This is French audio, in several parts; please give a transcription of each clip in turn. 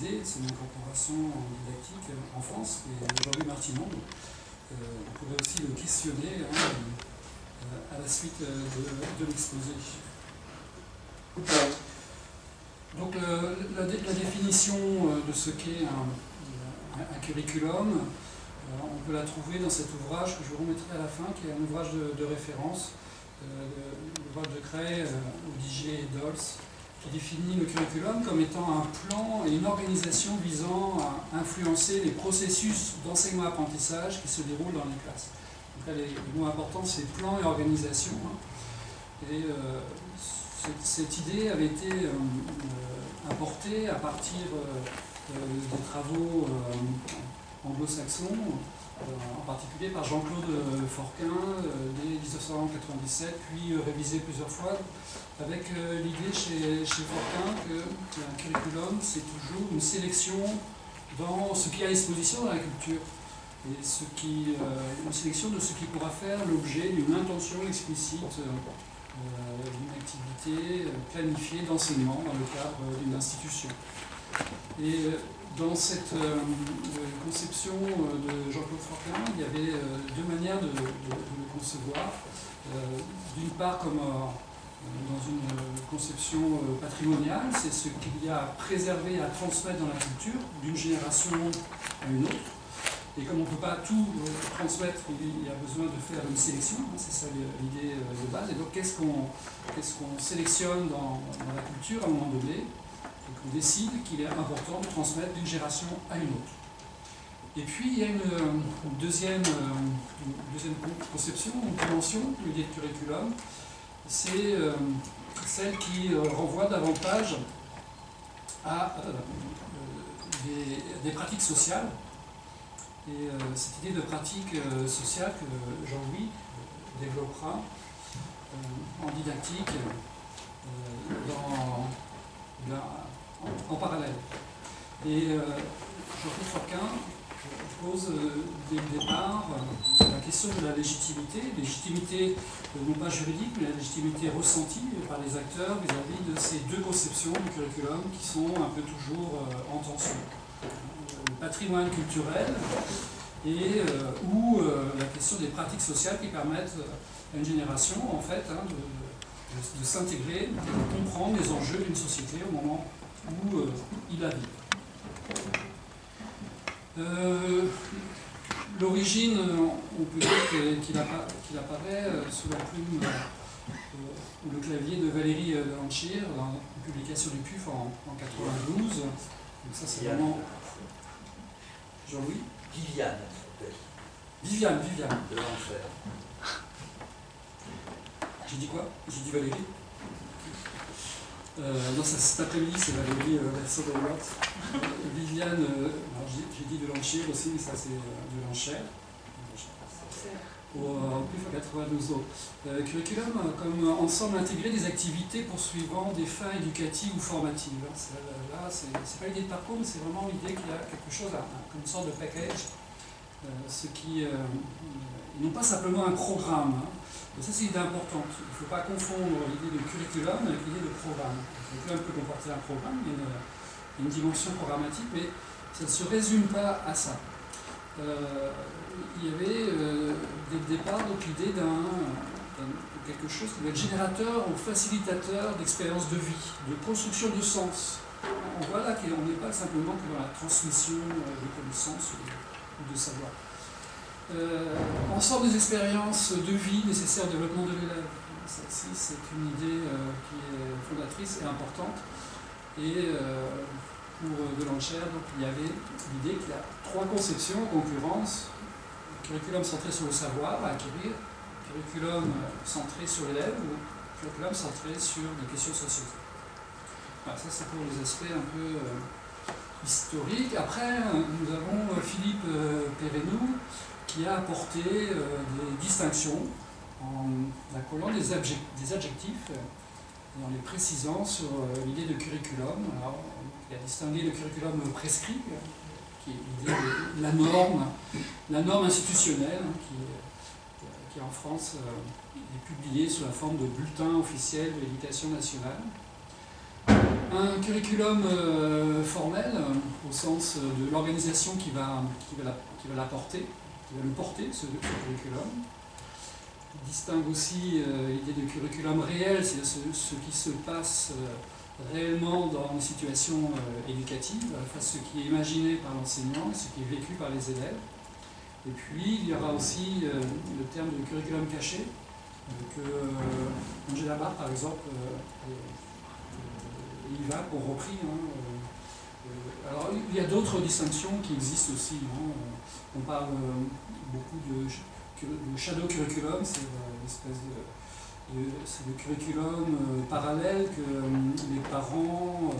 idée de son incorporation didactique en France, et Jean-Louis Martinon. On pourrait aussi le questionner à la suite de l'exposé. Donc la définition de ce qu'est un curriculum, on peut la trouver dans cet ouvrage que je vous remettrai à la fin, qui est un ouvrage de référence, l'ouvrage de Cray, Odiger et Dols, qui définit le curriculum comme étant un plan et une organisation visant à influencer les processus d'enseignement-apprentissage qui se déroulent dans les classes. Donc là, les mots importants, c'est plan et organisation. Et cette idée avait été importée à partir des travaux anglo-saxons, en particulier par Jean-Claude Forquin dès 1997, puis révisé plusieurs fois, avec l'idée chez Forquin qu'un curriculum, c'est toujours une sélection dans ce qui est à disposition dans la culture, et une sélection de ce qui pourra faire l'objet d'une intention explicite, d'une activité planifiée d'enseignement dans le cadre d'une institution. Et dans cette conception de Jean-Claude Forquin, il y avait deux manières de le concevoir. D'une part, comme dans une conception patrimoniale, c'est ce qu'il y a à préserver et à transmettre dans la culture d'une génération à une autre. Et comme on ne peut pas tout transmettre, il y a besoin de faire une sélection, c'est ça l'idée de base. Et donc qu'est-ce qu'on sélectionne dans la culture à un moment donné, et qu'on décide qu'il est important de transmettre d'une génération à une autre. Et puis il y a une deuxième conception, une dimension de l'idée de curriculum, c'est celle qui renvoie davantage à des pratiques sociales. Et cette idée de pratique sociale que Jean-Louis développera en didactique en parallèle. Et Jean-Claude Forquin pose dès le départ la question de la légitimité non pas juridique, mais la légitimité ressentie par les acteurs vis-à-vis de ces deux conceptions du curriculum qui sont un peu toujours en tension. Le patrimoine culturel et ou la question des pratiques sociales qui permettent à une génération en fait de s'intégrer, de comprendre les enjeux d'une société au moment où il la vit. L'origine, on peut dire qu'il apparaît sous la plume ou le clavier de Valérie Delanchir dans une publication du PUF en 92. Donc ça c'est vraiment... Jean-Louis Viviane. Viviane. De l'enfer. J'ai dit quoi? J'ai dit Valérie. Non, cet après-midi, c'est Valérie version de l'autre. Viviane, j'ai dit de l'enchère aussi, mais ça c'est de l'enchère. Au PUF à 92 ans. Curriculum comme ensemble intégré des activités poursuivant des fins éducatives ou formatives. Là, c'est pas l'idée de parcours, mais c'est vraiment l'idée qu'il y a quelque chose, comme une sorte de package, non pas simplement un programme. Et ça, c'est une idée importante. Il ne faut pas confondre l'idée de curriculum avec l'idée de programme. Le curriculum peut comporter un programme, il y a une dimension programmatique, mais ça ne se résume pas à ça. Il y avait dès le départ l'idée de quelque chose qui va être générateur ou facilitateur d'expériences de vie, de construction de sens. On voit là qu'on n'est pas simplement que dans la transmission de connaissances ou de savoir. Ensemble des expériences de vie nécessaires au développement de l'élève. Celle-ci, c'est une idée qui est fondatrice et importante. Et pour Delanchère, donc, il y avait l'idée qu'il y a trois conceptions en concurrence. Curriculum centré sur le savoir à acquérir, curriculum centré sur l'élève ou curriculum centré sur des questions sociétales. Voilà, ça c'est pour les aspects un peu historiques. Après, nous avons Philippe Perrenou qui a apporté des distinctions en accolant des adjectifs et en les précisant sur l'idée de curriculum. Alors, il a distingué le curriculum prescrit, qui est l'idée de la norme institutionnelle, qui en France est publiée sous la forme de bulletin officiel de l'éducation nationale, Un curriculum formel, au sens de l'organisation qui va l'apporter, qui va le porter, ce curriculum. Il distingue aussi l'idée de curriculum réel, c'est-à-dire ce qui se passe réellement dans une situation éducative, à la fois ce qui est imaginé par l'enseignant et ce qui est vécu par les élèves. Et puis il y aura aussi le terme de curriculum caché, que Angela Barr, par exemple, Ivac ont repris. Alors il y a d'autres distinctions qui existent aussi. On parle beaucoup de shadow curriculum, c'est une espèce de curriculum parallèle que les parents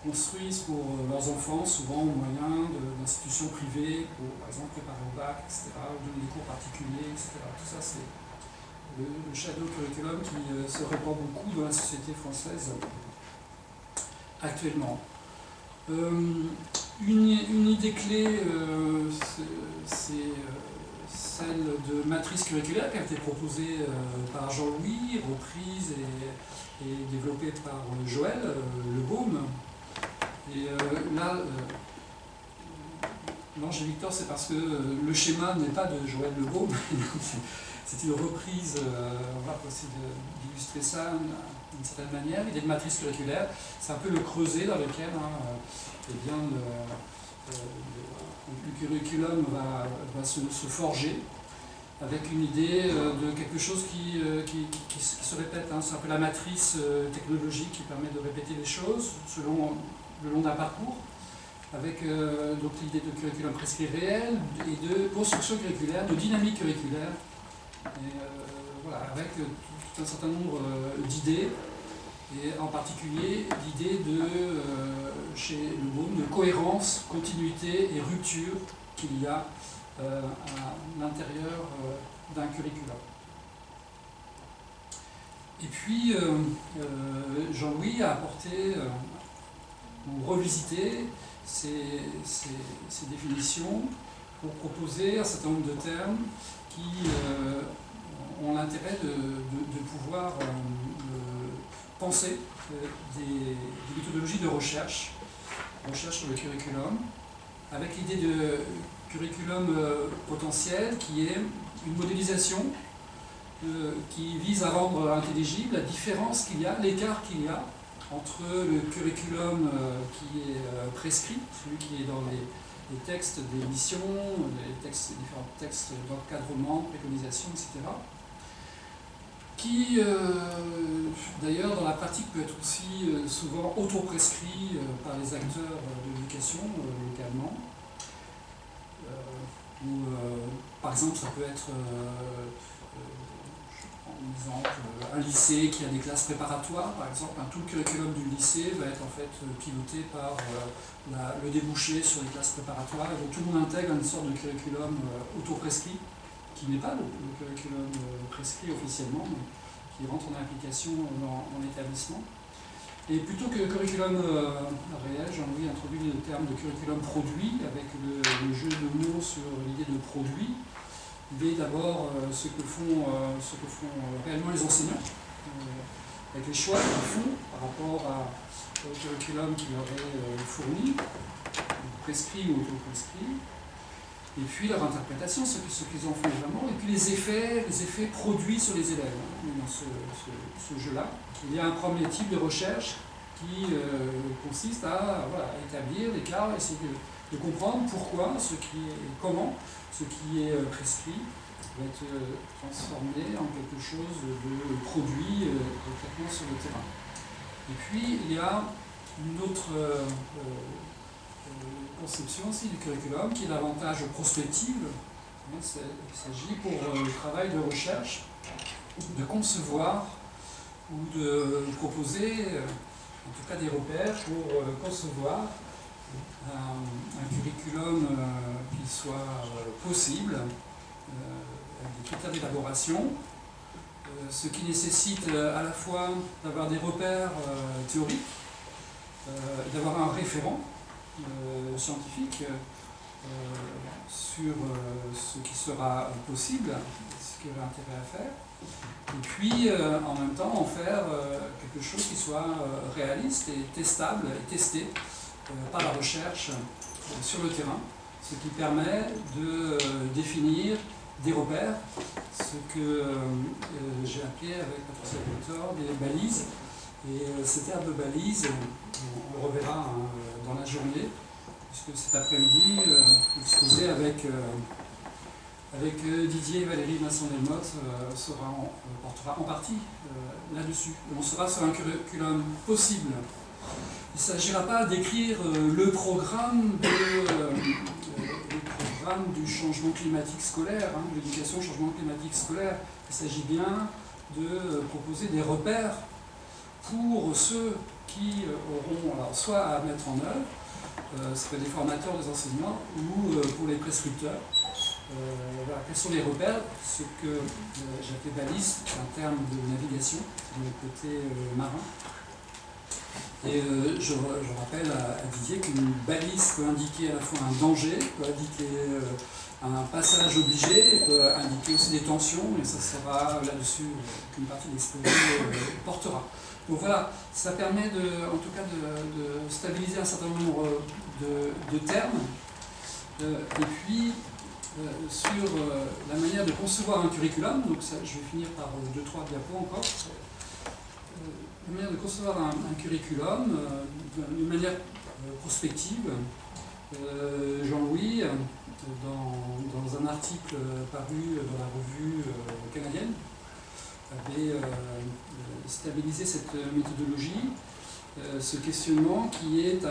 construisent pour leurs enfants, souvent au moyen d'institutions privées, pour par exemple préparer au bac, etc., ou donner des cours particuliers, etc. Tout ça, c'est le shadow curriculum qui se répand beaucoup dans la société française actuellement. Une idée clé, c'est celle de matrice curriculaire qui a été proposée par Jean-Louis, reprise et développée par Joël Lebaume. Et là, l'Ange et Victor, c'est parce que le schéma n'est pas de Joël Lebaume. C'est une reprise, on va essayer d'illustrer ça d'une certaine manière. L'idée de matrice curriculaire, c'est un peu le creuset dans lequel eh bien, le curriculum va se forger avec une idée de quelque chose qui se répète. C'est un peu la matrice technologique qui permet de répéter les choses le long d'un parcours, avec donc l'idée de curriculum prescrit réel et de construction curriculaire, de dynamique curriculaire. Et voilà, avec tout un certain nombre d'idées, et en particulier l'idée chez Lebaume, de cohérence, continuité et rupture qu'il y a à l'intérieur d'un curriculum. Et puis, Jean-Louis a apporté ou revisité ces définitions pour proposer un certain nombre de termes qui ont l'intérêt de pouvoir penser des méthodologies de recherche sur le curriculum, avec l'idée de curriculum potentiel qui est une modélisation qui vise à rendre intelligible la différence qu'il y a, l'écart qu'il y a entre le curriculum qui est prescrit, celui qui est dans les textes d'émission, les différents textes d'encadrement, préconisation, etc. Qui, d'ailleurs, dans la pratique peut être aussi souvent auto-prescrit par les acteurs de l'éducation localement. Par exemple, ça peut être, en exemple, un lycée qui a des classes préparatoires, par exemple, tout le curriculum du lycée va être en fait piloté par le débouché sur les classes préparatoires, et donc tout le monde intègre une sorte de curriculum auto-prescrit, qui n'est pas le curriculum prescrit officiellement, mais qui rentre en application dans l'établissement. Et plutôt que curriculum réel, Jean-Louis introduit le terme de curriculum produit, avec le jeu de mots sur l'idée de produit. L'idée d'abord ce que font réellement les enseignants, avec les choix qu'ils font par rapport au curriculum qui leur est fourni, prescrit ou auto-prescrit. Et puis leur interprétation, ce qu'ils en font vraiment, et puis les effets produits sur les élèves dans ce jeu-là. Il y a un premier type de recherche qui consiste à établir l'écart, essayer de comprendre pourquoi, comment ce qui est prescrit va être transformé en quelque chose de produit concrètement sur le terrain. Et puis il y a une autre conception aussi du curriculum qui est davantage prospective. Il s'agit pour le travail de recherche de concevoir ou de proposer en tout cas des repères pour concevoir un curriculum qui soit possible, avec des critères d'élaboration, ce qui nécessite à la fois d'avoir des repères théoriques, d'avoir un référent scientifique sur ce qui sera possible, ce qu'il y aura intérêt à faire, Et puis, en même temps, en faire quelque chose qui soit réaliste et testable et testé par la recherche sur le terrain, ce qui permet de définir des repères, ce que j'ai appelé avec Patricia Victor des balises. Et ces termes de balises, on le reverra dans la journée, puisque cet après-midi, exposé avec Didier et Valérie Masson-Delmotte portera en partie là-dessus. On sera sur un curriculum possible. Il ne s'agira pas d'écrire le programme du changement climatique scolaire, hein, de l'éducation au changement climatique scolaire. Il s'agit bien de proposer des repères pour ceux qui auront alors, soit à mettre en œuvre, ce serait des formateurs, des enseignants, ou pour les prescripteurs. Voilà, quels sont les repères? Ce que j'appelle balise, c'est un terme de navigation, c'est le côté marin. Et je rappelle à Didier qu'une balise peut indiquer à la fois un danger, peut indiquer un passage obligé, peut indiquer aussi des tensions, et ça sera là-dessus qu'une partie de l'exposé portera. Donc voilà, ça permet en tout cas de stabiliser un certain nombre de termes, et puis sur la manière de concevoir un curriculum, donc ça, je vais finir par 2-3 diapos encore. La manière de concevoir un curriculum d'une manière prospective. Jean-Louis, dans un article paru dans la revue canadienne, avait stabilisé cette méthodologie, ce questionnement qui est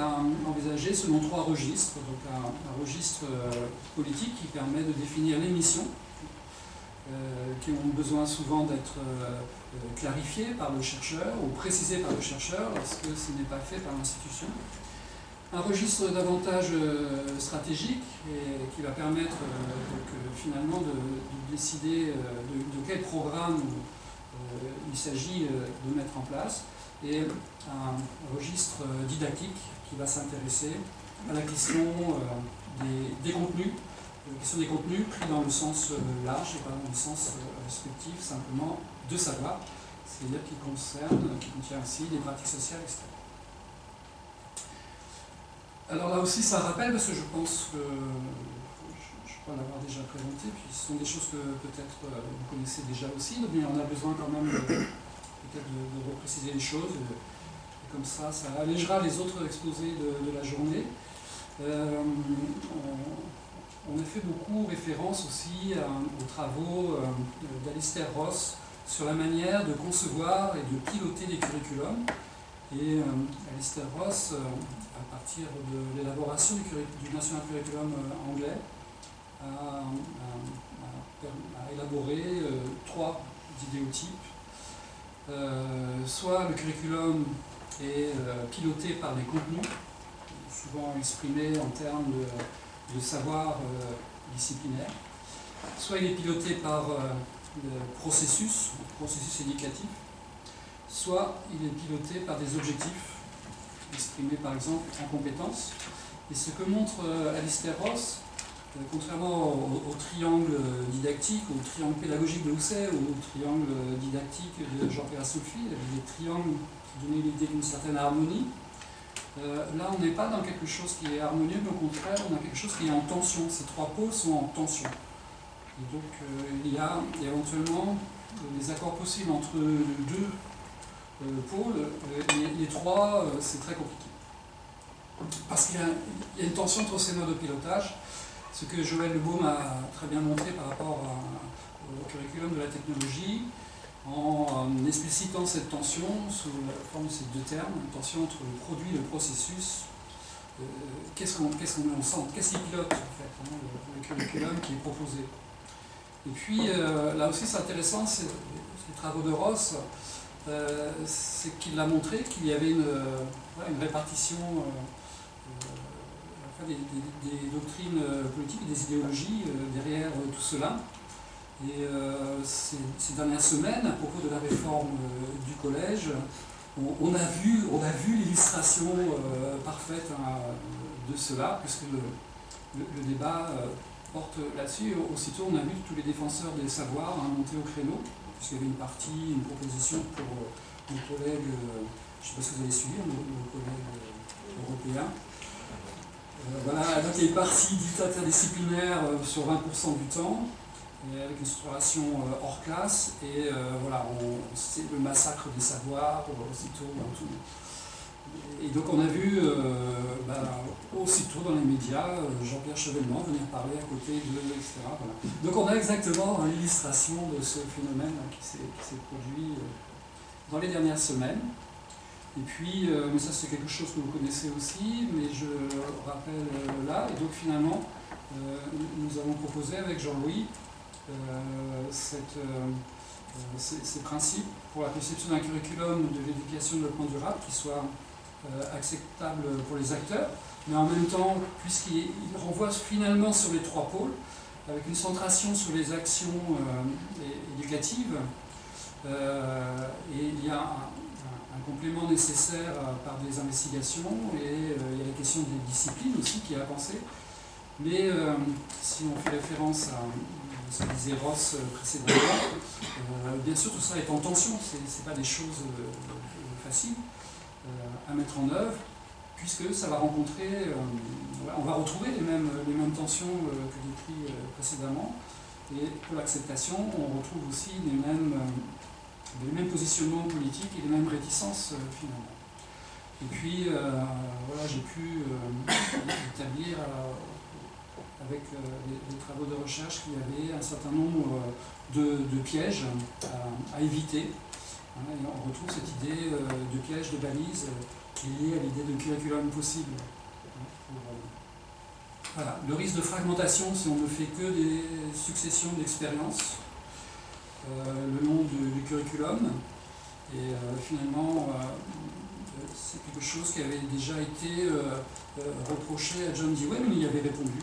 envisagé selon 3 registres. Donc un registre politique qui permet de définir les missions, qui ont besoin souvent d'être clarifiées par le chercheur ou précisées par le chercheur lorsque ce n'est pas fait par l'institution. Un registre davantage stratégique et qui va permettre finalement de décider de quel programme il s'agit de mettre en place, et un registre didactique qui va s'intéresser à la question des contenus, la question des contenus pris dans le sens large et pas dans le sens respectif simplement de savoir, c'est-à-dire qui contient aussi des pratiques sociales, etc. Alors là aussi, ça rappelle, parce que je pense que je crois l'avoir déjà présenté, puis ce sont des choses que peut-être vous connaissez déjà aussi, mais on a besoin quand même peut-être de repréciser les choses, et comme ça allégera les autres exposés de la journée. On a fait beaucoup référence aussi aux travaux d'Alistair Ross sur la manière de concevoir et de piloter des curriculums. Et Alistair Ross, à partir de l'élaboration du National Curriculum anglais, a élaboré 3 idéotypes. Soit le curriculum est piloté par les contenus, souvent exprimés en termes de savoir disciplinaire, soit il est piloté par le processus éducatif, soit il est piloté par des objectifs exprimés par exemple en compétences. Et ce que montre Alistair Ross, contrairement au triangle didactique, au triangle pédagogique de Housset ou au triangle didactique de Jean-Pierre Assolfi, il y avait des triangles qui donnaient l'idée d'une certaine harmonie. Là, on n'est pas dans quelque chose qui est harmonieux, mais au contraire, on a quelque chose qui est en tension. Ces 3 pôles sont en tension. Et donc, il y a éventuellement des accords possibles entre 2 pôles. Les 3, c'est très compliqué. Parce qu'il y a une tension entre ces modes de pilotage, ce que Joël Lebaum a très bien montré par rapport au curriculum de la technologie, en explicitant cette tension sous la forme de ces 2 termes, une tension entre le produit et le processus. Qu'est-ce qu'on met en centre? Qu'est-ce qui pilote en fait, hein, le curriculum qui est proposé? Et puis là aussi c'est intéressant, les travaux de Ross, c'est qu'il a montré qu'il y avait une répartition des doctrines politiques et des idéologies derrière tout cela. Et ces dernières semaines, à propos de la réforme du collège, on a vu l'illustration parfaite de cela, puisque le débat porte là-dessus. Aussitôt, on a vu tous les défenseurs des savoirs monter au créneau, puisqu'il y avait une proposition pour nos collègues, je ne sais pas si vous allez suivre, nos collègues européens. Voilà, donc il y a une partie dite interdisciplinaire sur 20% du temps, et avec une structuration hors classe, et voilà, c'est le massacre des savoirs, aussitôt dans tout. Et donc on a vu aussitôt dans les médias Jean-Pierre Chevènement venir parler à côté de, etc. Voilà. Donc on a exactement l'illustration de ce phénomène qui s'est produit dans les dernières semaines. Et puis, mais ça c'est quelque chose que vous connaissez aussi, mais je rappelle là, et donc finalement, nous avons proposé avec Jean-Louis ces principes pour la conception d'un curriculum de l'éducation et de développement durable qui soit acceptable pour les acteurs, mais en même temps, puisqu'il renvoie finalement sur les trois pôles, avec une centration sur les actions éducatives, et il y a un complément nécessaire par des investigations, et il y a la question des disciplines aussi qui est à penser. Mais si on fait référence à ce que disait Ross précédemment, bien sûr tout ça est en tension, ce n'est pas des choses faciles à mettre en œuvre, puisque ça va rencontrer, on va retrouver les mêmes tensions que décrites précédemment, et pour l'acceptation, on retrouve aussi les mêmes positionnements politiques et les mêmes réticences finalement. Et puis, voilà, j'ai pu établir avec les travaux de recherche qu'il y avait un certain nombre de pièges à éviter. Et on retrouve cette idée de piège, de balise, qui est liée à l'idée de curriculum possible. Voilà. Le risque de fragmentation, si on ne fait que des successions d'expériences le long du curriculum, et finalement, c'est quelque chose qui avait déjà été reproché à John Dewey, mais il y avait répondu,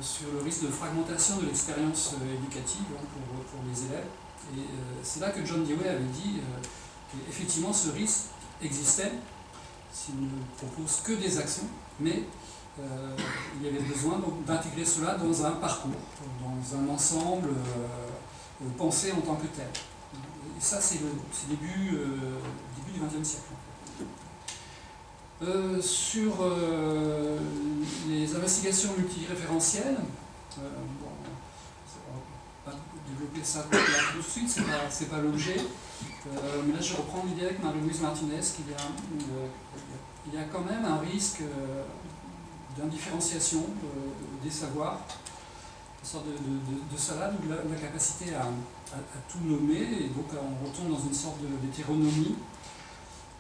sur le risque de fragmentation de l'expérience éducative pour les élèves. Et c'est là que John Dewey avait dit qu'effectivement ce risque existait s'il ne propose que des actions, mais il y avait besoin d'intégrer cela dans un parcours, dans un ensemble pensé en tant que tel. Et ça, c'est le début du XXe siècle. Sur les investigations multiréférentielles, bon, on va pas développer ça tout de suite, c'est pas l'objet. Mais là, je reprends l'idée avec Marie-Louise Martinez qu'il y a quand même un risque d'indifférenciation des savoirs, une sorte de salade ou de la capacité à tout nommer, et donc on retombe dans une sorte d'hétéronomie.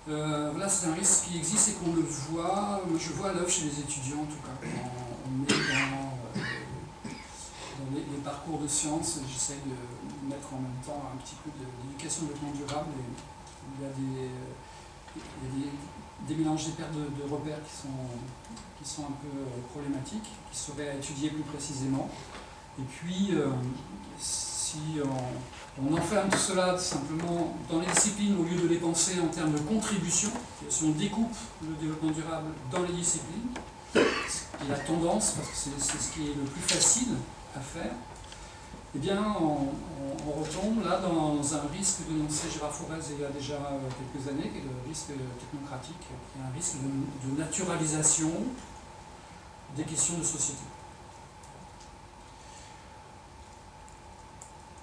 Voilà, c'est un risque qui existe et qu'on le voit, je vois à l'œuvre chez les étudiants en tout cas. On met dans les parcours de sciences, j'essaie de mettre en même temps un petit peu d'éducation de développement durable, et il y a des mélanges, des pertes de repères qui sont un peu problématiques, qui seraient à étudier plus précisément. Et puis, si on enferme tout cela simplement dans les disciplines au lieu de les penser en termes de contribution, si on découpe le développement durable dans les disciplines, ce qui est la tendance, parce que c'est ce qui est le plus facile à faire, eh bien on retombe là dans un risque dénoncé Gérard Forez il y a déjà quelques années, qui est le risque technocratique, qui est un risque de naturalisation des questions de société.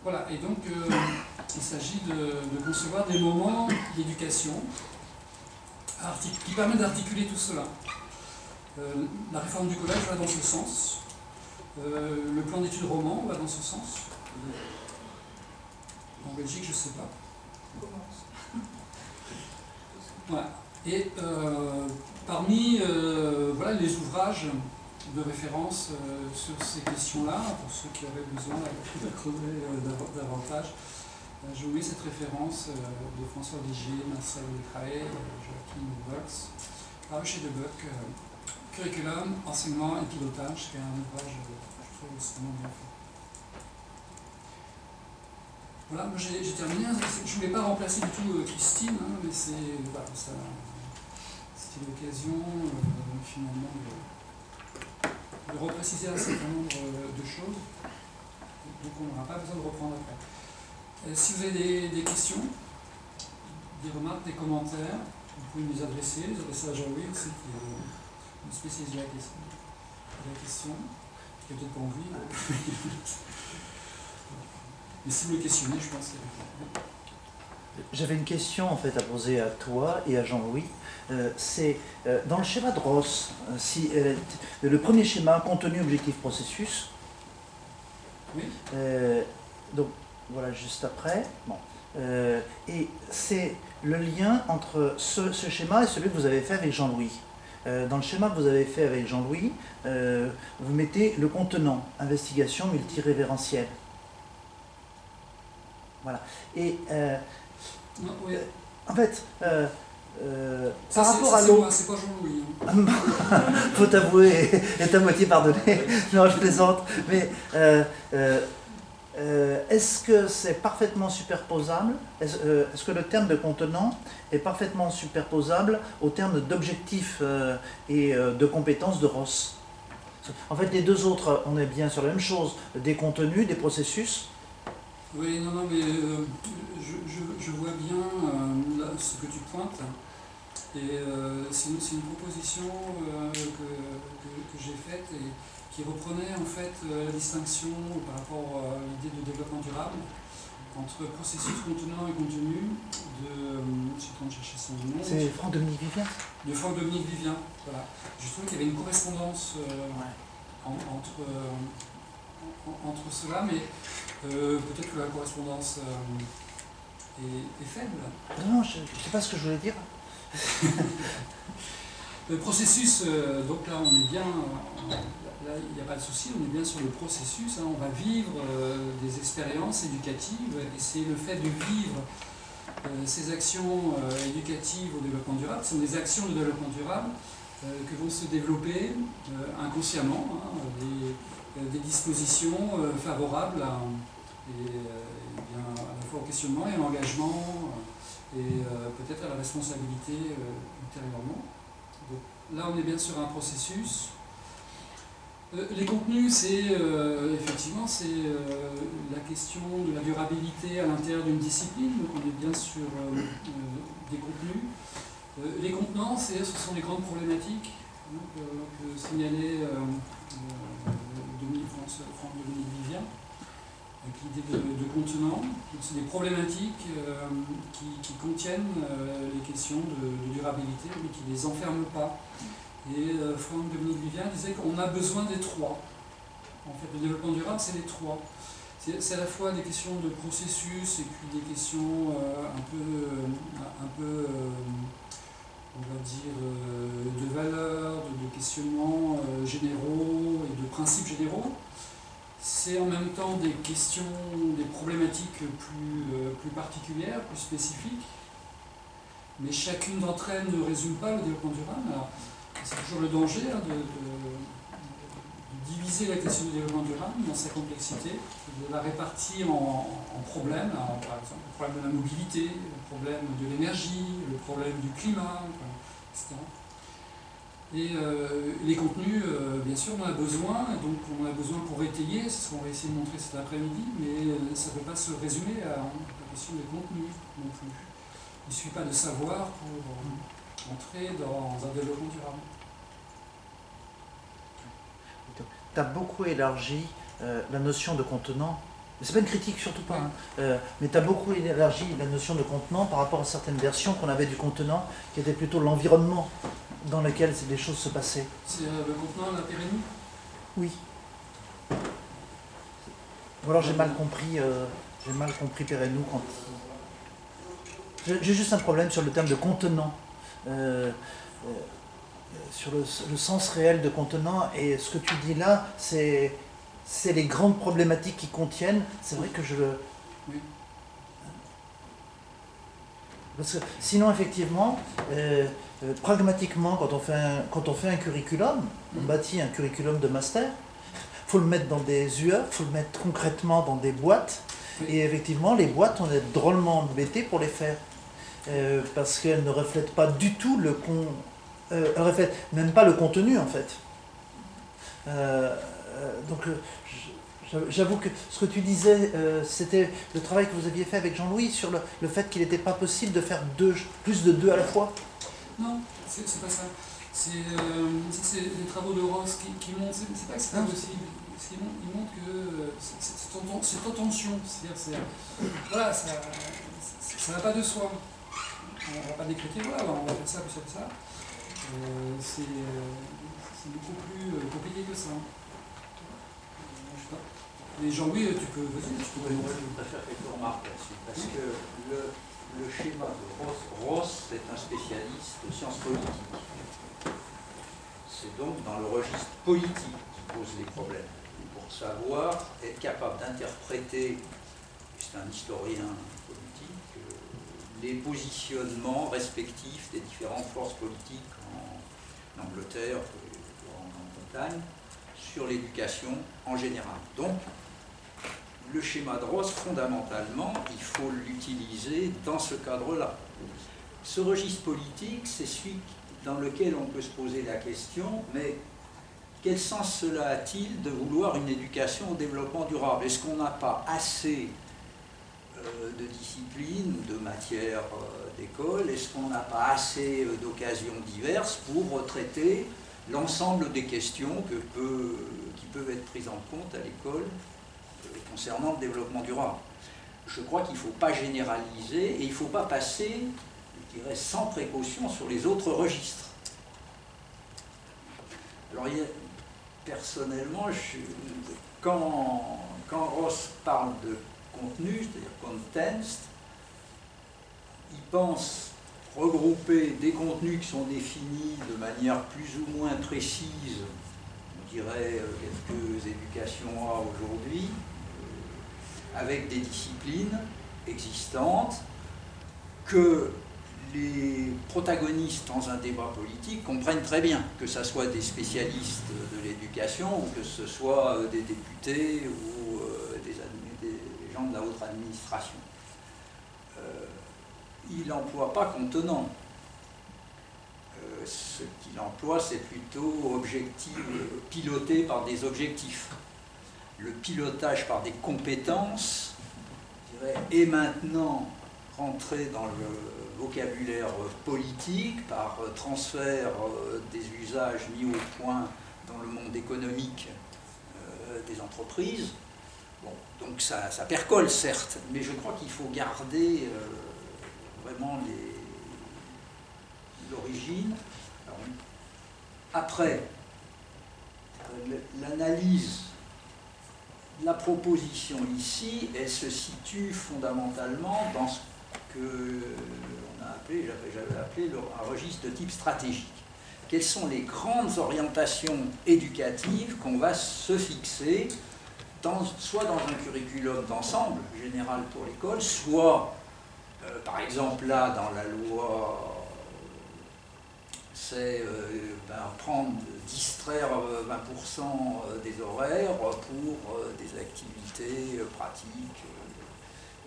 Voilà, et donc il s'agit de concevoir des moments d'éducation qui permettent d'articuler tout cela. La réforme du collège va dans ce sens, le plan d'études roman va dans ce sens. En Belgique, je ne sais pas. Voilà. Et parmi voilà, les ouvrages de référence sur ces questions-là, pour ceux qui avaient besoin de creuser davantage, je vous mets cette référence de François Vigier, Marcel Lecrae, Joachim Volks, paru chez Debuck, Curriculum, enseignement et pilotage, qui est un ouvrage, je trouve, extrêmement bien fait. Voilà, moi j'ai terminé. Je ne voulais pas remplacer du tout Christine, hein, mais c'était l'occasion finalement de repréciser un certain nombre de choses, donc on n'aura pas besoin de reprendre après. Si vous avez des questions, des remarques, des commentaires, vous pouvez nous les adresser à Jean-Louis aussi, qui est le spécialiste de la question, qui n'a peut-être pas envie. Mais si vous le questionnez, je pense que... J'avais une question en fait à poser à toi et à Jean-Louis. C'est dans le schéma de Ross, le premier schéma, contenu, objectif, processus. Oui. Donc voilà, juste après. Bon. Et c'est le lien entre ce schéma et celui que vous avez fait avec Jean-Louis. Dans le schéma que vous avez fait avec Jean-Louis, vous mettez le contenant, investigation multirévérentielle. Voilà. Et non, oui. en fait, par rapport à l'autre... C'est pas Jean-Louis. Faut t'avouer, est à moitié pardonné. Non, je plaisante. Mais est-ce que c'est parfaitement superposable? Est-ce que le terme de contenant est parfaitement superposable au terme d'objectif et de compétences de Ross? En fait, les deux autres, on est bien sur la même chose, des contenus, des processus. Oui, non, mais je vois bien là, ce que tu pointes. Et c'est une proposition que j'ai faite et qui reprenait en fait la distinction par rapport à l'idée de développement durable entre processus contenant et contenu de... je suis en train de chercher son nom. C'est Franck-Dominique Vivien. De Franck-Dominique Vivien, voilà. Je trouve qu'il y avait une correspondance entre cela, mais peut-être que la correspondance est faible. Non, je ne sais pas ce que je voulais dire. Le processus, donc là on est bien, là il n'y a pas de souci, on est bien sur le processus, hein, on va vivre des expériences éducatives et c'est le fait de vivre ces actions éducatives au développement durable, ce sont des actions de développement durable que vont se développer inconsciemment, hein, des dispositions favorables à la fois au questionnement et à l'engagement et peut-être à la responsabilité ultérieurement. Donc, là on est bien sur un processus. Les contenus, c'est effectivement la question de la durabilité à l'intérieur d'une discipline, donc on est bien sur des contenus. Les contenants, ce sont les grandes problématiques que signalait Franck-Dominique Vivien, avec l'idée de contenant. C'est des problématiques qui contiennent les questions de durabilité, mais qui ne les enferment pas. Et Franck-Dominique Vivien disait qu'on a besoin des trois. En fait, le développement durable, c'est les trois. C'est à la fois des questions de processus et puis des questions un peu on va dire, de valeurs, de questionnements généraux et de principes généraux. C'est en même temps des questions, des problématiques plus particulières, plus spécifiques, mais chacune d'entre elles ne résume pas le développement durable. Alors, c'est toujours le danger de diviser la question du développement durable dans sa complexité, de la répartir en problèmes, alors, par exemple le problème de la mobilité, le problème de l'énergie, le problème du climat, etc. Et les contenus, bien sûr, on en a besoin, donc on en a besoin pour étayer, c'est ce qu'on va essayer de montrer cet après-midi, mais ça ne peut pas se résumer à la question des contenus non plus. Il ne suffit pas de savoir pour entrer dans un développement durable. Tu as beaucoup élargi la notion de contenant. C'est pas une critique, surtout pas. Hein. Mais tu as beaucoup élargi la notion de contenant par rapport à certaines versions qu'on avait du contenant, qui était plutôt l'environnement dans lequel les choses se passaient. C'est le contenant, la pérennie? Oui. Ou alors j'ai mal compris Pérennou quand... J'ai juste un problème sur le terme de contenant. Sur le sens réel de contenant, et ce que tu dis là, c'est les grandes problématiques qui contiennent. C'est vrai que je le... Oui. Parce que sinon, effectivement, pragmatiquement, quand on fait un curriculum, on bâtit un curriculum de master, il faut le mettre dans des UE, il faut le mettre concrètement dans des boîtes, oui. Et effectivement, les boîtes, on est drôlement embêtés pour les faire, parce qu'elles ne reflètent pas du tout elles ne reflètent même pas le contenu, en fait. Donc, J'avoue que ce que tu disais, c'était le travail que vous aviez fait avec Jean-Louis sur le fait qu'il n'était pas possible de faire plus de deux à la fois. Non, c'est pas ça. C'est les travaux de Ross qui montrent, c'est pas que c'est pas possible, ils montrent que c'est en tension, c'est-à-dire voilà, ça va pas de soi. On va pas décréter, voilà, on va faire ça, puis ça. C'est beaucoup plus compliqué que ça. Je sais pas. Mais Jean-Louis, tu peux... Oui, moi je voudrais faire quelques remarques là-dessus, parce que le schéma de Ross est un spécialiste de sciences politiques. C'est donc dans le registre politique qu'il pose les problèmes. Et pour savoir, être capable d'interpréter, c'est un historien politique, les positionnements respectifs des différentes forces politiques en Angleterre et en Bretagne sur l'éducation en général. Donc, le schéma de Ross, fondamentalement, il faut l'utiliser dans ce cadre-là. Ce registre politique, c'est celui dans lequel on peut se poser la question, mais quel sens cela a-t-il de vouloir une éducation au développement durable? Est-ce qu'on n'a pas assez de disciplines ou de matières d'école? Est-ce qu'on n'a pas assez d'occasions diverses pour traiter l'ensemble des questions qui peuvent être prises en compte à l'école concernant le développement durable? Je crois qu'il ne faut pas généraliser et il ne faut pas passer, je dirais, sans précaution sur les autres registres. Alors, personnellement, quand Ross parle de contenu, c'est-à-dire contents, il pense regrouper des contenus qui sont définis de manière plus ou moins précise, on dirait quelques éducations A aujourd'hui, avec des disciplines existantes que les protagonistes dans un débat politique comprennent très bien, que ce soit des spécialistes de l'éducation ou que ce soit des députés ou des gens de la haute administration. Il n'emploie pas contenant. Ce qu'il emploie, c'est plutôt piloté par des objectifs. Le pilotage par des compétences, je dirais, est maintenant rentré dans le vocabulaire politique par transfert des usages mis au point dans le monde économique des entreprises. Bon, donc ça percole certes, mais je crois qu'il faut garder vraiment l'origine. Après, l'analyse, la proposition ici, elle se situe fondamentalement dans ce que j'avais appelé un registre de type stratégique. Quelles sont les grandes orientations éducatives qu'on va se fixer, soit dans un curriculum d'ensemble général pour l'école, soit, par exemple là, dans la loi, c'est distraire 20% des horaires pour des activités pratiques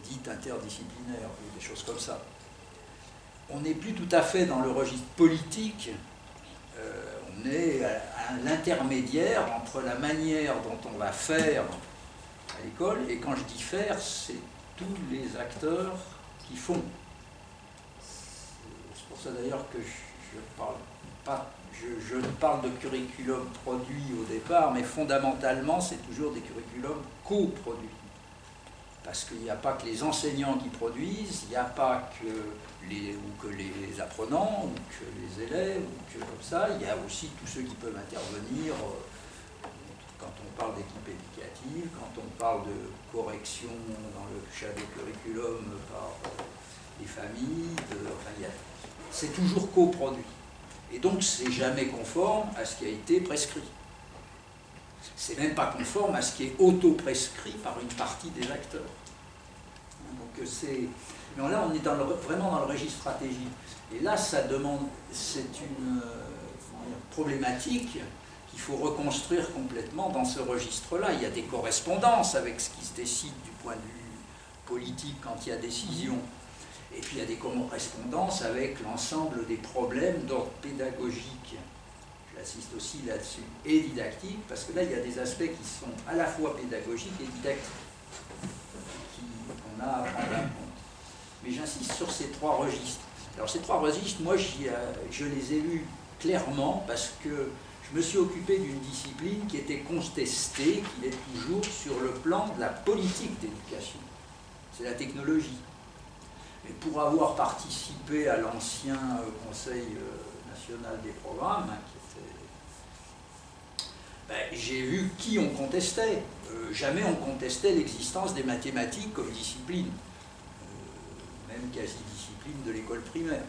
dites interdisciplinaires, des choses comme ça. On n'est plus tout à fait dans le registre politique, on est à l'intermédiaire entre la manière dont on va faire à l'école, et quand je dis faire, c'est tous les acteurs qui font. C'est pour ça d'ailleurs que je parle de curriculum produit au départ, mais fondamentalement, c'est toujours des curriculums coproduits. Parce qu'il n'y a pas que les enseignants qui produisent, il n'y a pas que les apprenants, ou que les élèves, ou que comme ça, il y a aussi tous ceux qui peuvent intervenir quand on parle d'équipe éducative, quand on parle de correction dans le shadow curriculum par les familles, c'est toujours coproduit. Et donc, c'est jamais conforme à ce qui a été prescrit. C'est même pas conforme à ce qui est auto-prescrit par une partie des acteurs. Donc, mais là, on est vraiment dans le registre stratégique. Et là, ça demande, c'est une problématique qu'il faut reconstruire complètement dans ce registre-là. Il y a des correspondances avec ce qui se décide du point de vue politique quand il y a décision. Et puis il y a des correspondances avec l'ensemble des problèmes d'ordre pédagogique, j'insiste aussi là-dessus, et didactique, parce que là, il y a des aspects qui sont à la fois pédagogiques et didactiques, qu'on a à prendre en compte. Mais j'insiste sur ces trois registres. Alors ces trois registres, moi, je les ai lus clairement parce que je me suis occupé d'une discipline qui était contestée, qui l'est toujours, sur le plan de la politique d'éducation. C'est la technologie. Et pour avoir participé à l'ancien Conseil national des programmes, hein, j'ai vu qui on contestait. Jamais on contestait l'existence des mathématiques comme discipline, même quasi-discipline de l'école primaire.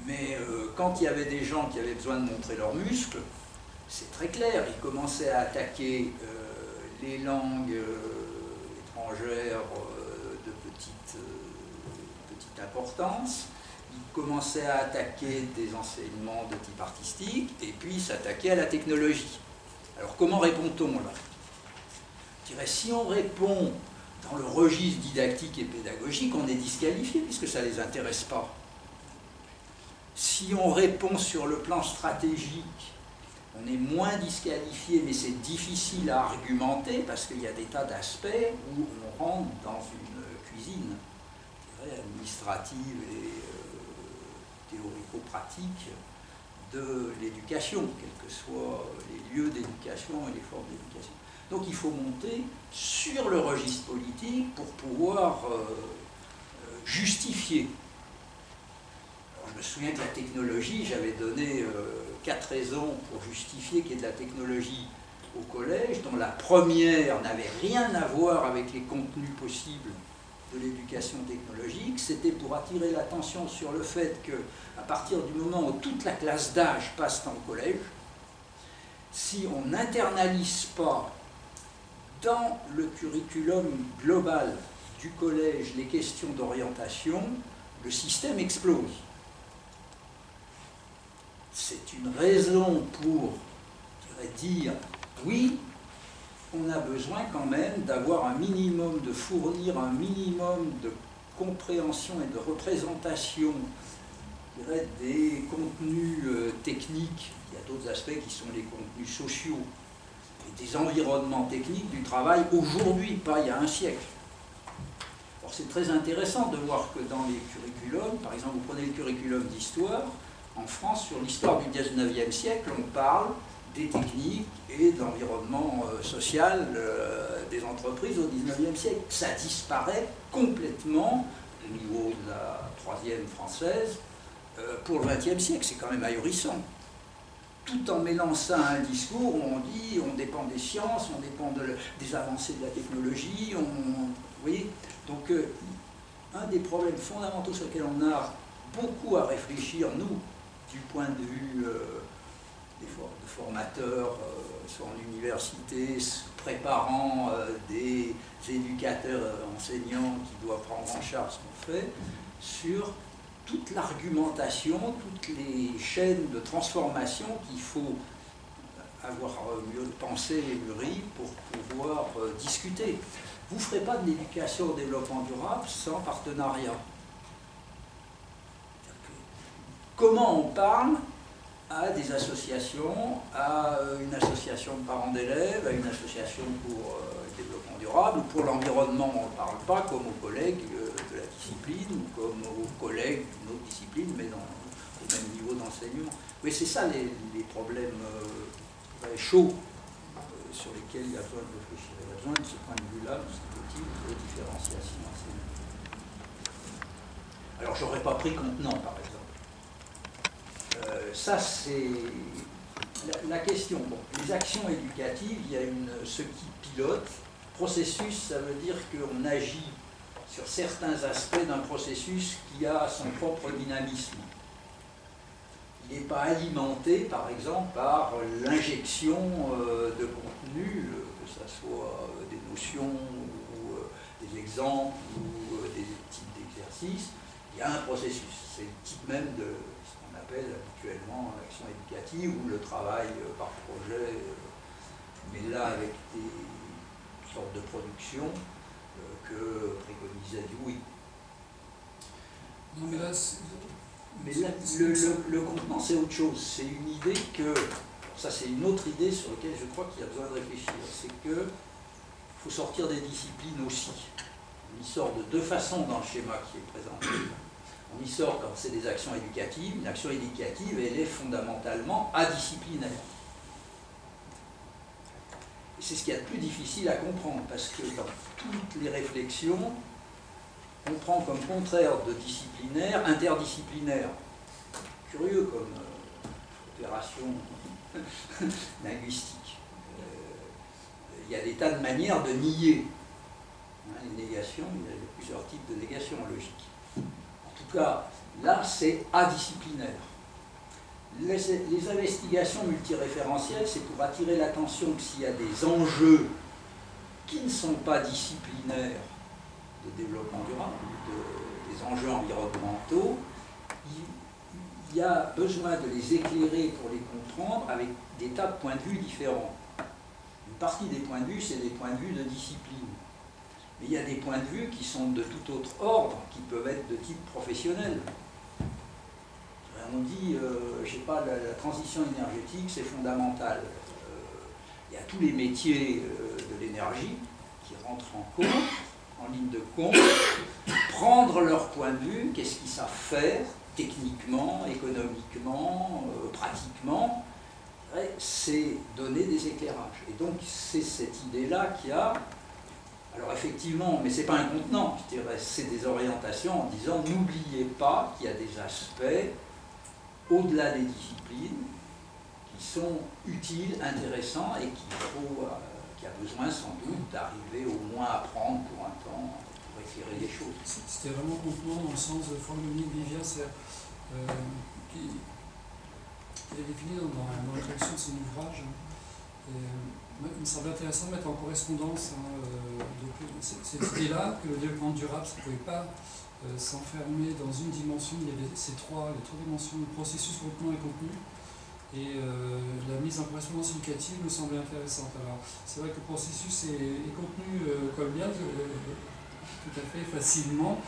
Mais quand il y avait des gens qui avaient besoin de montrer leurs muscles, c'est très clair, ils commençaient à attaquer les langues étrangères de petite importance, ils commençaient à attaquer des enseignements de type artistique, et puis ils s'attaquaient à la technologie. Alors comment répond-on là? Je dirais, si on répond dans le registre didactique et pédagogique, on est disqualifié puisque ça ne les intéresse pas. Si on répond sur le plan stratégique, on est moins disqualifié, mais c'est difficile à argumenter parce qu'il y a des tas d'aspects où on rentre dans une cuisine, je dirais, administrative et théorico-pratique de l'éducation, quels que soient les lieux d'éducation et les formes d'éducation. Donc il faut monter sur le registre politique pour pouvoir justifier. Alors, je me souviens que la technologie, j'avais donné 4 raisons pour justifier qu'il y ait de la technologie au collège, dont la première n'avait rien à voir avec les contenus possibles de l'éducation technologique, c'était pour attirer l'attention sur le fait qu'à partir du moment où toute la classe d'âge passe dans le collège, si on n'internalise pas dans le curriculum global du collège les questions d'orientation, le système explose. C'est une raison pour, je dirais, dire oui, on a besoin quand même d'avoir un minimum, de fournir un minimum de compréhension et de représentation, je dirais, des contenus techniques. Il y a d'autres aspects qui sont les contenus sociaux et des environnements techniques du travail aujourd'hui, pas il y a un siècle. Alors c'est très intéressant de voir que dans les curriculums, par exemple, vous prenez le curriculum d'histoire, en France, sur l'histoire du 19e siècle, on parle des techniques et de l'environnement social des entreprises au 19e siècle. Ça disparaît complètement au niveau de la 3e française pour le 20e siècle. C'est quand même ahurissant. Tout en mêlant ça à un discours où on dit on dépend des sciences, on dépend des avancées de la technologie. Vous voyez? Donc, un des problèmes fondamentaux sur lesquels on a beaucoup à réfléchir, nous, du point de vue des formateurs, soit en université, préparant des éducateurs, enseignants qui doivent prendre en charge ce qu'on fait, sur toute l'argumentation, toutes les chaînes de transformation qu'il faut avoir mieux pensé et mûri pour pouvoir discuter. Vous ne ferez pas de l'éducation au développement durable sans partenariat. Comment on parle à des associations, à une association de parents d'élèves, à une association pour le développement durable, ou pour l'environnement, on ne parle pas comme aux collègues de la discipline, ou comme aux collègues d'une autre discipline, mais au même niveau d'enseignement. Oui, c'est ça les problèmes chauds sur lesquels il y a besoin de réfléchir. Il y a besoin de ce point de vue-là, de cette outil de différenciation enseignante. Alors, j'aurais pas pris contenant, par exemple. Ça, c'est la question. Bon, les actions éducatives, il y a ce qui pilote. Processus, ça veut dire qu'on agit sur certains aspects d'un processus qui a son propre dynamisme. Il n'est pas alimenté, par exemple, par l'injection de contenu, que ce soit des notions, ou des exemples, ou des types d'exercices. Il y a un processus. C'est le type même de appelle habituellement l'action éducative ou le travail par projet, mais là avec des sortes de productions que préconisait Dewey. Non mais là, Mais là, le contenant, c'est autre chose. C'est une idée que, ça c'est une autre idée sur laquelle je crois qu'il y a besoin de réfléchir. C'est qu'il faut sortir des disciplines aussi. On y sort de deux façons dans le schéma qui est présenté. On y sort quand c'est des actions éducatives. Une action éducative, elle est fondamentalement adisciplinaire. Et c'est ce qu'il y a de plus difficile à comprendre, parce que dans toutes les réflexions, on prend comme contraire de disciplinaire, interdisciplinaire. Curieux comme opération linguistique. Il y a des tas de manières de nier. Les négations, il y a plusieurs types de négations en logique. En tout cas, là, c'est adisciplinaire. Les investigations multiréférentielles, c'est pour attirer l'attention que s'il y a des enjeux qui ne sont pas disciplinaires de développement durable, des enjeux environnementaux, il y a besoin de les éclairer pour les comprendre avec des tas de points de vue différents. Une partie des points de vue, c'est des points de vue de discipline. Mais il y a des points de vue qui sont de tout autre ordre, qui peuvent être de type professionnel. On dit, je ne sais pas, la transition énergétique, c'est fondamental. Il y a tous les métiers de l'énergie qui rentrent en compte, en ligne de compte, prendre leur point de vue, qu'est-ce qu'ils savent faire, techniquement, économiquement, pratiquement, c'est donner des éclairages. Et donc, c'est cette idée-là qui a... Alors effectivement, mais ce n'est pas un contenant, je dirais, c'est des orientations en disant, n'oubliez pas qu'il y a des aspects au-delà des disciplines, qui sont utiles, intéressants et qui a besoin sans doute d'arriver au moins à prendre pour un temps, pour éclairer les choses. C'était vraiment contenant dans le sens de Franck-Dominique Vivien, qui est défini dans l'introduction de son ouvrage. Il me semble intéressant de mettre en correspondance cette idée-là, que le développement durable, ça ne pouvait pas s'enfermer dans une dimension. Il y avait les trois dimensions, le processus, contenant et contenu. Et la mise en correspondance éducative me semblait intéressante. Alors, c'est vrai que le processus et contenu collent bien tout à fait facilement,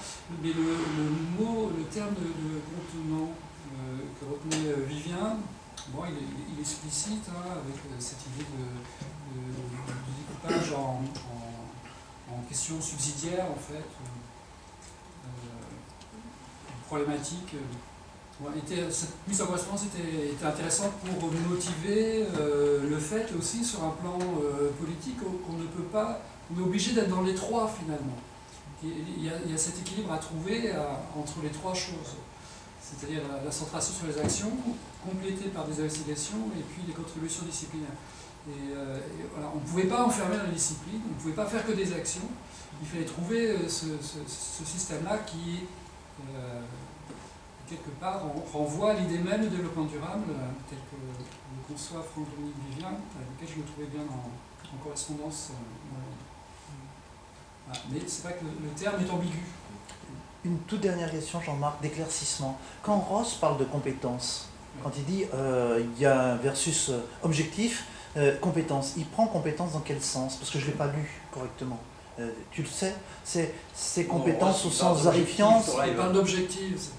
mais le terme de contenant que retenait Vivien, bon, il explicite avec cette idée de découpage en questions subsidiaires, en fait, problématiques. Cette mise en correspondance était intéressante pour motiver le fait aussi sur un plan politique qu'on ne peut pas, on est obligé d'être dans les trois finalement. Il y a cet équilibre à trouver entre les trois choses, c'est-à-dire la centration sur les actions, complétée par des investigations et puis les contributions disciplinaires. Voilà, on ne pouvait pas enfermer dans les disciplines, on ne pouvait pas faire que des actions, il fallait trouver ce système-là qui quelque part renvoie à l'idée même du développement durable, tel que le conçoit Franck-Dominique Vivien, avec lequel je me trouvais bien en correspondance. Voilà. Mais c'est vrai que le terme est ambigu. Une toute dernière question, Jean-Marc, d'éclaircissement. Quand Ross parle de compétences, quand il dit il y a un versus objectif, compétence, il prend compétence dans quel sens? Parce que je ne l'ai pas lu correctement. Tu le sais, c'est compétences au sens arifiant. Il parle d'objectif.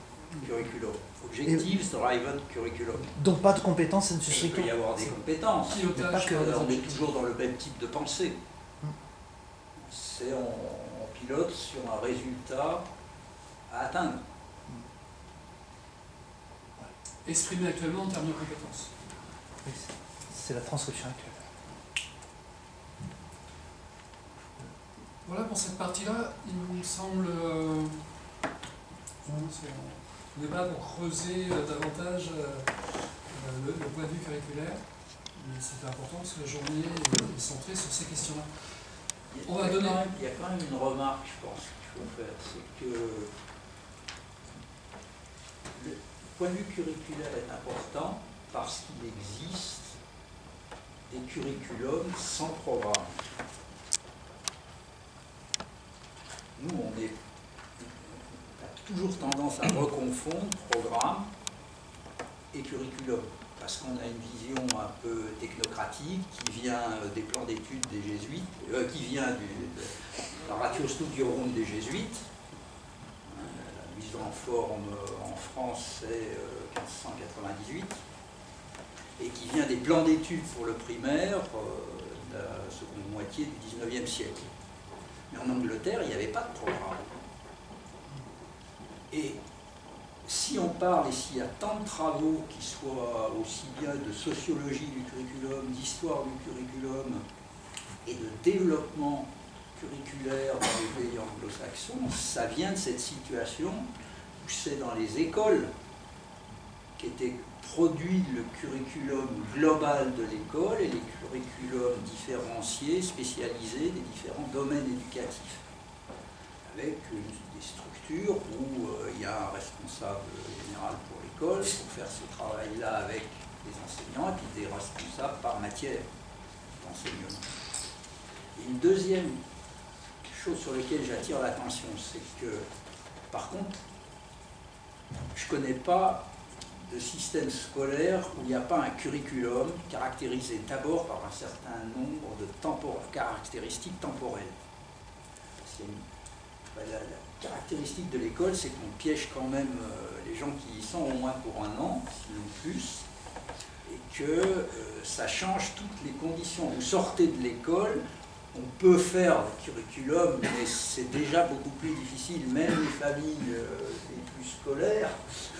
Curriculum. Objective, driven, curriculum. Donc pas de compétences, il peut y avoir des compétences. On est toujours dans le même type de pensée. C'est on pilote sur un résultat à atteindre. Exprimé actuellement en termes de compétences. Oui, c'est la transcription actuelle. Voilà pour cette partie-là, il me semble... on n'est pas pour creuser davantage le point de vue curriculaire, mais c'est important parce que la journée est centrée sur ces questions-là. Il y a quand même une remarque, je pense, qu'il faut faire, c'est que le point de vue curriculaire est important parce qu'il existe des curriculums sans programme. Nous, on a toujours tendance à reconfondre programme et curriculum, parce qu'on a une vision un peu technocratique qui vient des plans d'études des jésuites, qui vient de la Ratio Studiorum des jésuites, mise en forme en France, c'est 1598, et qui vient des plans d'études pour le primaire de la seconde moitié du XIXe siècle. Mais en Angleterre, il n'y avait pas de programme. Et si on parle, et s'il y a tant de travaux qui soient aussi bien de sociologie du curriculum, d'histoire du curriculum et de développement curriculaire dans les pays anglo-saxons, ça vient de cette situation où c'est dans les écoles qu'était produit le curriculum global de l'école et les curriculums différenciés, spécialisés des différents domaines éducatifs, avec des structures où il y a un responsable général pour l'école pour faire ce travail-là avec les enseignants, et puis des responsables par matière d'enseignement. Et une deuxième chose sur laquelle j'attire l'attention, c'est que, par contre, je ne connais pas de système scolaire où il n'y a pas un curriculum caractérisé d'abord par un certain nombre de caractéristiques temporelles. La caractéristique de l'école, c'est qu'on piège quand même les gens qui y sont au moins pour un an, sinon plus, et que ça change toutes les conditions. Vous sortez de l'école, on peut faire le curriculum, mais c'est déjà beaucoup plus difficile. Même les familles les plus scolaires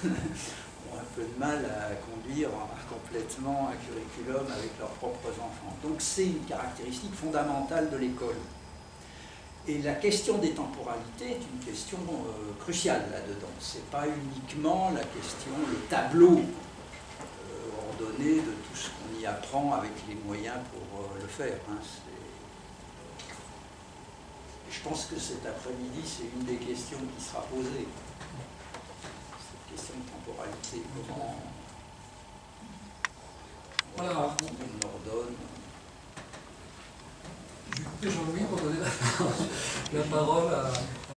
ont un peu de mal à conduire complètement un curriculum avec leurs propres enfants. Donc c'est une caractéristique fondamentale de l'école. Et la question des temporalités est une question cruciale là-dedans. Ce n'est pas uniquement la question, le tableau ordonné de tout ce qu'on y apprend avec les moyens pour le faire. Hein. Je pense que cet après-midi, c'est une des questions qui sera posée. Cette question de temporalité, comment voilà. On ordonne. Je vais couper Jean-Louis pour donner la parole à